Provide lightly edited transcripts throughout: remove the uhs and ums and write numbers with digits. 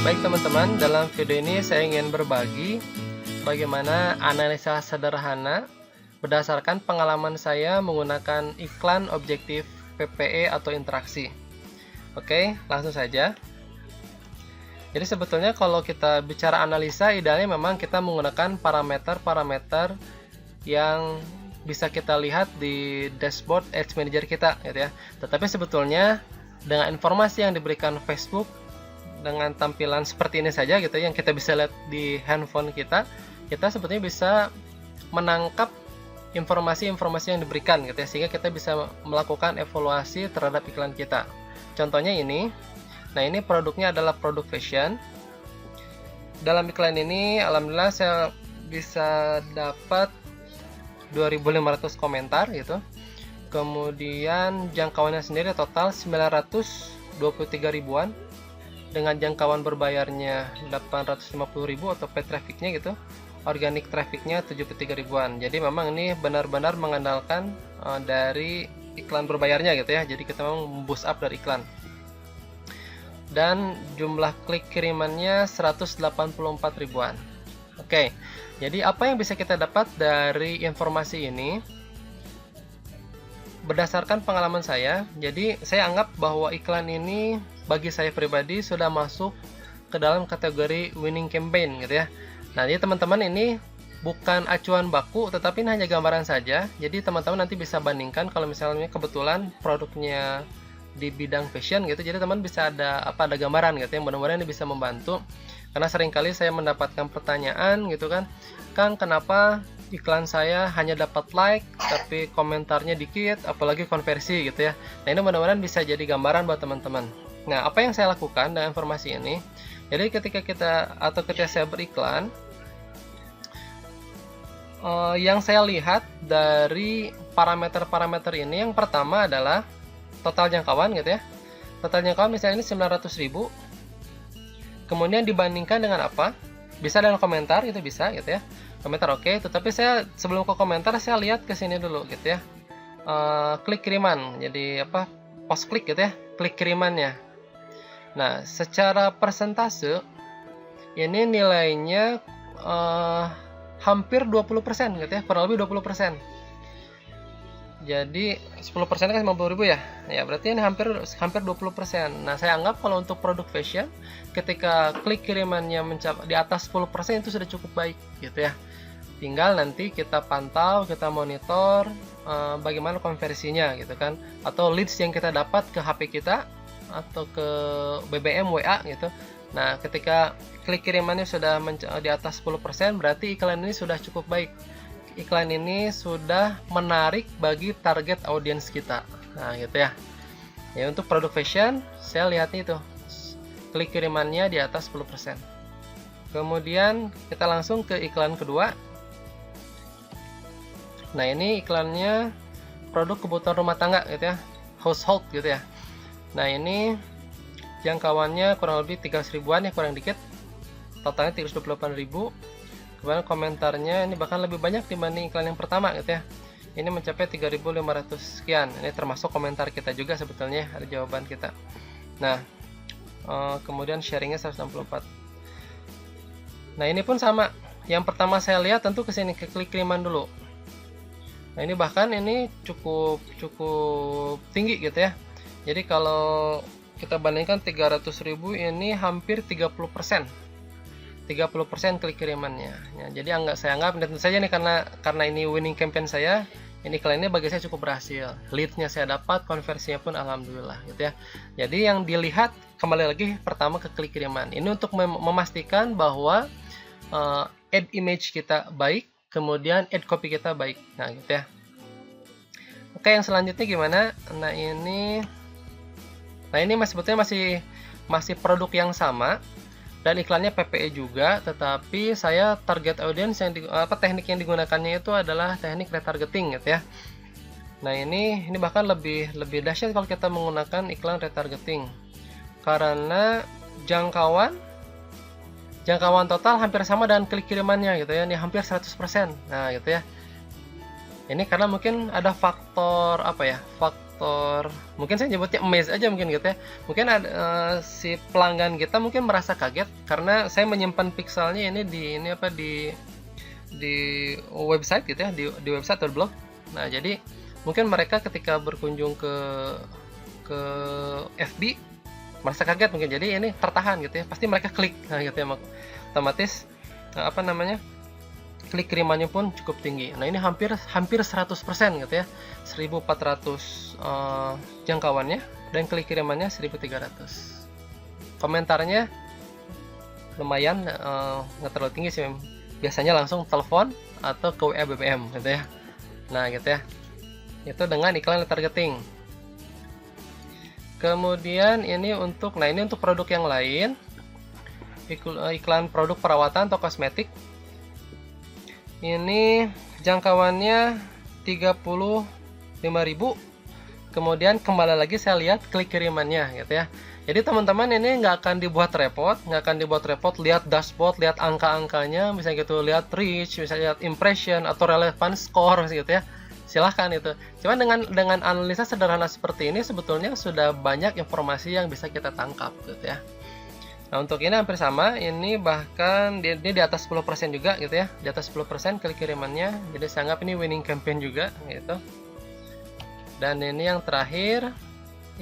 Baik teman-teman, dalam video ini saya ingin berbagi bagaimana analisa sederhana berdasarkan pengalaman saya menggunakan iklan objektif PPE atau interaksi. Oke, langsung saja. Jadi sebetulnya kalau kita bicara analisa, idealnya memang kita menggunakan parameter-parameter yang bisa kita lihat di dashboard Ads Manager kita, gitu ya. Tetapi sebetulnya dengan informasi yang diberikan Facebook dengan tampilan seperti ini saja gitu yang kita bisa lihat di handphone kita sebetulnya bisa menangkap informasi-informasi yang diberikan gitu ya, sehingga kita bisa melakukan evaluasi terhadap iklan kita. Contohnya ini. Nah, ini produknya adalah produk fashion. Dalam iklan ini alhamdulillah saya bisa dapat 2.500 komentar gitu. Kemudian jangkauannya sendiri total 923 ribuan dengan jangkauan berbayarnya 850.000 atau paid trafficnya gitu. Organic trafficnya 73 ribuan. Jadi memang ini benar-benar mengandalkan dari iklan berbayarnya gitu ya. Jadi kita memang boost up dari iklan. Dan jumlah klik kirimannya 184 ribuan. Oke. Jadi apa yang bisa kita dapat dari informasi ini? Berdasarkan pengalaman saya, jadi saya anggap bahwa iklan ini bagi saya pribadi sudah masuk ke dalam kategori winning campaign gitu ya. Nah, jadi teman-teman ini bukan acuan baku, tetapi ini hanya gambaran saja. Jadi teman-teman nanti bisa bandingkan kalau misalnya kebetulan produknya di bidang fashion gitu. Jadi teman bisa ada gambaran gitu yang mudah-mudahan ini bisa membantu. Karena seringkali saya mendapatkan pertanyaan gitu kan, Kang, kenapa iklan saya hanya dapat like tapi komentarnya dikit, apalagi konversi gitu ya. Nah, ini mudah-mudahan bisa jadi gambaran buat teman-teman. Nah, apa yang saya lakukan dengan informasi ini? Jadi ketika saya beriklan, yang saya lihat dari parameter-parameter ini, yang pertama adalah total jangkauan gitu ya. Total jangkauan misalnya ini 900.000. Kemudian dibandingkan dengan apa? Bisa dengan komentar, itu bisa gitu ya. Komentar oke, tetapi saya sebelum ke komentar saya lihat ke sini dulu gitu ya. Klik kiriman. Jadi post klik gitu ya, klik kirimannya. Nah, secara persentase ini nilainya hampir 20% gitu ya, kurang lebih 20%. Jadi 10% kan 50.000 ya. Ya, berarti ini hampir 20%. Nah, saya anggap kalau untuk produk fashion ketika klik kirimannya mencapai di atas 10% itu sudah cukup baik gitu ya. Tinggal nanti kita pantau, kita monitor bagaimana konversinya gitu kan, atau leads yang kita dapat ke HP kita atau ke BBM WA gitu. Nah, ketika klik kirimannya sudah di atas 10%, berarti iklan ini sudah cukup baik. Iklan ini sudah menarik bagi target audiens kita. Nah, gitu ya. Ya, untuk produk fashion, saya lihatnya itu. Klik kirimannya di atas 10%. Kemudian kita langsung ke iklan kedua. Nah, ini iklannya produk kebutuhan rumah tangga gitu ya. Household gitu ya. Nah, ini jangkauannya kurang lebih 300 ribuan ya, kurang dikit. Totalnya 328.000. Kemudian komentarnya ini bahkan lebih banyak dibanding iklan yang pertama gitu ya. Ini mencapai 3.500 sekian. Ini termasuk komentar kita juga sebetulnya, ada jawaban kita. Nah, kemudian sharingnya 164. Nah, ini pun sama. Yang pertama saya lihat tentu ke sini, ke klik kiriman dulu. Nah, ini bahkan ini cukup tinggi gitu ya. Jadi kalau kita bandingkan 300.000 ini hampir 30%. 30% klik kirimannya. Ya, jadi saya anggap tentu saja nih karena ini winning campaign saya, ini iklan ini bagi saya cukup berhasil. Leadsnya saya dapat, konversinya pun alhamdulillah gitu ya. Jadi yang dilihat kembali lagi pertama ke klik kiriman. Ini untuk memastikan bahwa ad image kita baik, kemudian ad copy kita baik. Nah, gitu ya. Oke, yang selanjutnya gimana? Nah, ini sebetulnya masih produk yang sama. Dan iklannya PPE juga, tetapi saya target audience yang teknik yang digunakannya itu adalah teknik retargeting gitu ya. Nah, ini bahkan lebih dahsyat kalau kita menggunakan iklan retargeting. Karena jangkauan total hampir sama dengan klik kirimannya gitu ya. Ini hampir 100%. Nah, gitu ya. Ini karena mungkin ada faktor faktor, mungkin saya nyebutnya amaze aja mungkin gitu ya. Mungkin ada si pelanggan kita mungkin merasa kaget karena saya menyimpan pixelnya ini di website gitu ya, di website atau blog. Nah, jadi mungkin mereka ketika berkunjung ke FB merasa kaget mungkin, jadi ini tertahan gitu ya, pasti mereka klik, nah gitu ya, otomatis klik kirimannya pun cukup tinggi. Nah, ini hampir 100% gitu ya, 1400 jangkauannya, dan klik kirimannya 1300. Komentarnya lumayan, nggak terlalu tinggi sih, biasanya langsung telepon atau ke WA BBM gitu ya. Nah gitu ya, itu dengan iklan retargeting. Kemudian ini untuk produk yang lain, iklan produk perawatan atau kosmetik. Ini jangkauannya 35.000. Kemudian kembali lagi saya lihat klik kirimannya gitu ya. Jadi teman-teman ini nggak akan dibuat repot, lihat dashboard, lihat angka-angkanya, misalnya gitu, lihat reach, misalnya lihat impression atau relevant score gitu ya. Silahkan itu. Cuman dengan analisa sederhana seperti ini sebetulnya sudah banyak informasi yang bisa kita tangkap gitu ya. Nah, untuk ini hampir sama, ini bahkan dia di atas 10% juga gitu ya, di atas 10% klik kirimannya, jadi saya anggap ini winning campaign juga gitu. Dan ini yang terakhir,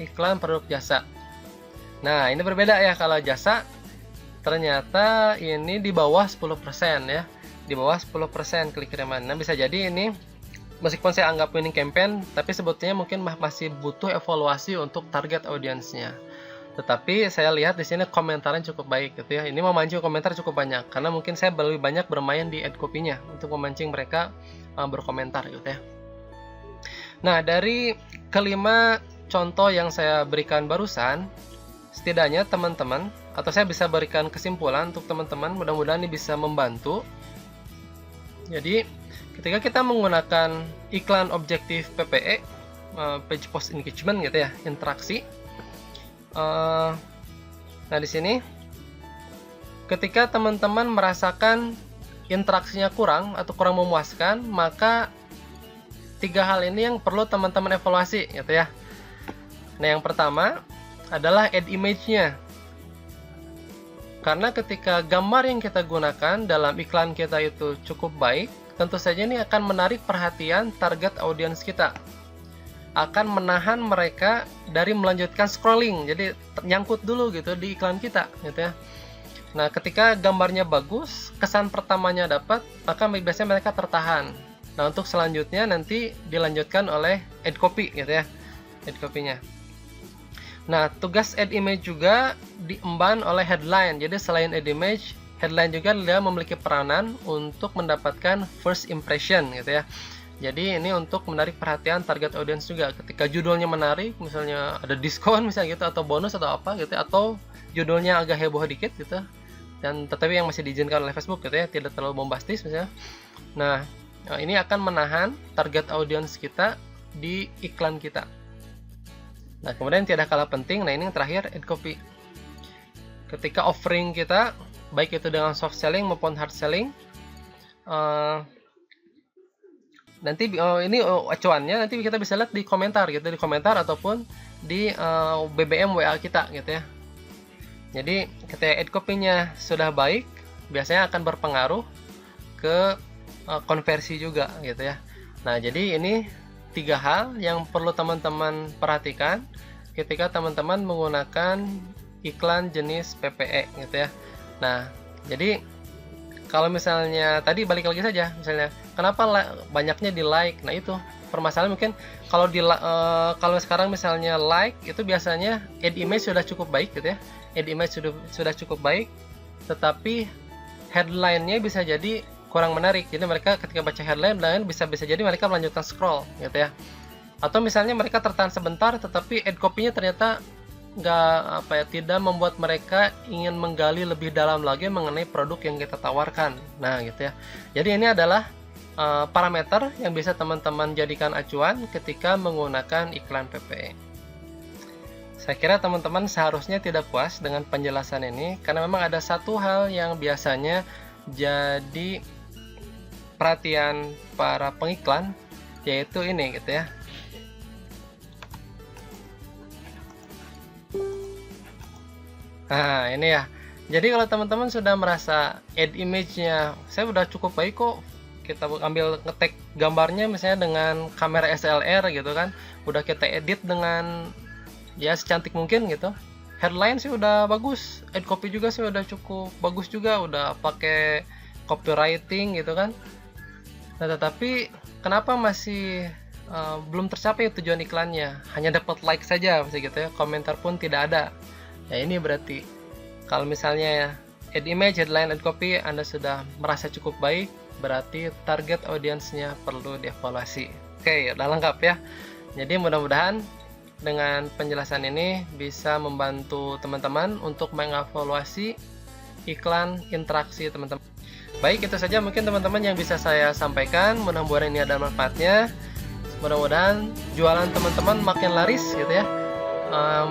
iklan produk jasa. Nah, ini berbeda ya, kalau jasa ternyata ini di bawah 10% ya, di bawah 10% klik kiriman. Nah, bisa jadi ini meskipun saya anggap winning campaign, tapi sebetulnya mungkin masih butuh evaluasi untuk target audiensnya. Tetapi saya lihat di sini komentarnya cukup baik gitu ya. Ini memancing komentar cukup banyak karena mungkin saya lebih banyak bermain di ad copy-nya untuk memancing mereka berkomentar gitu ya. Nah, dari kelima contoh yang saya berikan barusan, setidaknya teman-teman, atau saya bisa berikan kesimpulan untuk teman-teman, mudah-mudahan ini bisa membantu. Jadi ketika kita menggunakan iklan objektif PPE, page post engagement gitu ya, interaksi. Nah, di sini ketika teman-teman merasakan interaksinya kurang atau kurang memuaskan, maka 3 hal ini yang perlu teman-teman evaluasi gitu ya. Nah, yang pertama adalah add image-nya. Karena ketika gambar yang kita gunakan dalam iklan kita itu cukup baik, tentu saja ini akan menarik perhatian target audiens kita. Akan menahan mereka dari melanjutkan scrolling, jadi nyangkut dulu gitu di iklan kita gitu ya. Nah, ketika gambarnya bagus, kesan pertamanya dapat, maka biasanya mereka tertahan. Nah, untuk selanjutnya nanti dilanjutkan oleh ad copy gitu ya, ad copy-nya. Nah, tugas ad image juga diemban oleh headline. Jadi selain ad image, headline juga dia memiliki peranan untuk mendapatkan first impression gitu ya. Jadi ini untuk menarik perhatian target audience juga. Ketika judulnya menarik, misalnya ada diskon misalnya gitu, atau bonus atau apa gitu, atau judulnya agak heboh dikit gitu, dan tetapi yang masih diizinkan oleh Facebook gitu ya, tidak terlalu bombastis misalnya. Nah, ini akan menahan target audience kita di iklan kita. Nah, kemudian tidak kalah penting, nah ini yang terakhir, ad copy. Ketika offering kita, baik itu dengan soft selling maupun hard selling, nanti ini acuannya nanti kita bisa lihat di komentar gitu, di komentar ataupun di BBM WA kita gitu ya. Jadi ketika ad copy-nya sudah baik, biasanya akan berpengaruh ke konversi juga gitu ya. Nah, jadi ini 3 hal yang perlu teman-teman perhatikan ketika teman-teman menggunakan iklan jenis PPE gitu ya. Nah, jadi kalau misalnya tadi balik lagi saja, misalnya kenapa banyaknya di like? Nah, itu permasalahan mungkin kalau kalau sekarang misalnya like itu biasanya ad image sudah cukup baik gitu ya. Ad image sudah cukup baik, tetapi headline-nya bisa jadi kurang menarik. Jadi mereka ketika baca headline bisa jadi mereka melanjutkan scroll gitu ya. Atau misalnya mereka tertahan sebentar, tetapi ad copy-nya ternyata tidak membuat mereka ingin menggali lebih dalam lagi mengenai produk yang kita tawarkan. Nah, gitu ya. Jadi ini adalah parameter yang bisa teman-teman jadikan acuan ketika menggunakan iklan PPE. Saya kira teman-teman seharusnya tidak puas dengan penjelasan ini, karena memang ada satu hal yang biasanya jadi perhatian para pengiklan, yaitu ini gitu ya. Nah, ini ya. Jadi kalau teman-teman sudah merasa add image-nya, saya udah cukup baik kok. Kita ambil ngetek gambarnya misalnya dengan kamera SLR gitu kan. Udah kita edit dengan ya secantik mungkin gitu. Headline sih udah bagus, add copy juga sih udah cukup bagus juga, udah pakai copywriting gitu kan. Nah, tetapi kenapa masih belum tercapai tujuan iklannya? Hanya dapat like saja, misalnya gitu ya, komentar pun tidak ada. Ya ini berarti kalau misalnya add image, headline, add copy Anda sudah merasa cukup baik, berarti target audiensnya perlu dievaluasi. Oke, udah lengkap ya. Jadi mudah-mudahan dengan penjelasan ini bisa membantu teman-teman untuk mengevaluasi iklan interaksi teman-teman. Baik, itu saja mungkin teman-teman yang bisa saya sampaikan. Mudah-mudahan ini ada manfaatnya. Mudah-mudahan jualan teman-teman makin laris gitu ya.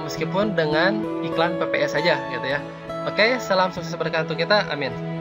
Meskipun dengan iklan PPS saja gitu ya. Oke, salam sukses berkah untuk kita. Amin.